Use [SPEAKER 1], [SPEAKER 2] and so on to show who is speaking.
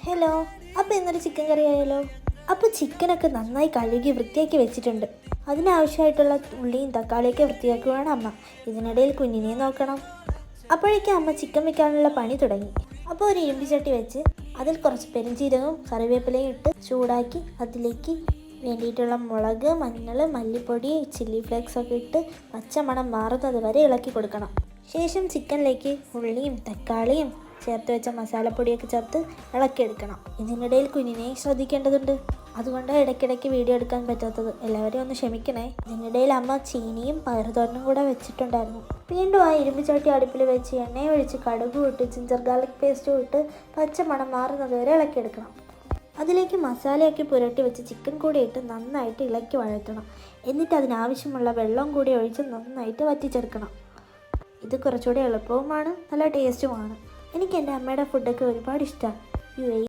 [SPEAKER 1] Hello, അപ്പോൾ ഇന്നൊരു chicken കറി ആയാലോ? അപ്പോൾ ചിക്കനൊക്കെ നന്നായി കഴുകി വൃത്തിയാക്കി വെച്ചിട്ടുണ്ട്. അതിനാവശ്യമായിട്ടുള്ള ഉള്ളിയും തക്കാളിയൊക്കെ വൃത്തിയാക്കുകയാണ് അമ്മ. ഇതിനിടയിൽ കുഞ്ഞിനെ നോക്കണം. അപ്പോഴേക്കും അമ്മ ചിക്കൻ വെക്കാനുള്ള പണി തുടങ്ങി. അപ്പോൾ ഒരു ഇരുമ്പ് ചട്ടി വെച്ച് അതിൽ കുറച്ച് പെരുംജീരകവും കറിവേപ്പിലയും ഇട്ട് ചൂടാക്കി അതിലേക്ക് വേണ്ടിയിട്ടുള്ള മുളക്, മഞ്ഞൾ, മല്ലിപ്പൊടി, ചില്ലി ഫ്ലേക്സ് ഒക്കെ ഇട്ട് പച്ചമണം മാറുന്നത് വരെ ഇളക്കി കൊടുക്കണം. ശേഷം ചിക്കനിലേക്ക് ഉള്ളിയും തക്കാളിയും ചേർത്ത് വെച്ച മസാലപ്പൊടിയൊക്കെ ചേർത്ത് ഇളക്കിയെടുക്കണം. ഇതിനിടയിൽ കുഞ്ഞിനെ ശ്രദ്ധിക്കേണ്ടതുണ്ട്. അതുകൊണ്ട് ഇടയ്ക്കിടയ്ക്ക് വീഡിയോ എടുക്കാൻ പറ്റാത്തത്. എല്ലാവരും ഒന്ന് ക്ഷമിക്കണേ. ഇതിനിടയിൽ അമ്മ ചീനിയും പയറുതോരനും കൂടെ വെച്ചിട്ടുണ്ടായിരുന്നു. വീണ്ടും ആ ഇരുമ്പ് ചട്ടി അടുപ്പിൽ വെച്ച് എണ്ണയും ഒഴിച്ച് കടുകും ഇട്ട് ജിഞ്ചർ ഗാർലിക് പേസ്റ്റും ഇട്ട് പച്ചമണം മാറുന്നത് വരെ ഇളക്കിയെടുക്കണം. അതിലേക്ക് മസാലയൊക്കെ പുരട്ടി വെച്ച് ചിക്കൻ കൂടി ഇട്ട് നന്നായിട്ട് ഇളക്കി വഴറ്റണം. എന്നിട്ട് അതിനാവശ്യമുള്ള വെള്ളം കൂടി ഒഴിച്ച് നന്നായിട്ട് വറ്റിച്ചെടുക്കണം. ഇത് കുറച്ചുകൂടി എളുപ്പവുമാണ്, നല്ല ടേസ്റ്റുമാണ്. എനിക്ക് എൻ്റെ അമ്മയുടെ ഫുഡൊക്കെ ഒരുപാട് ഇഷ്ടമാണ്.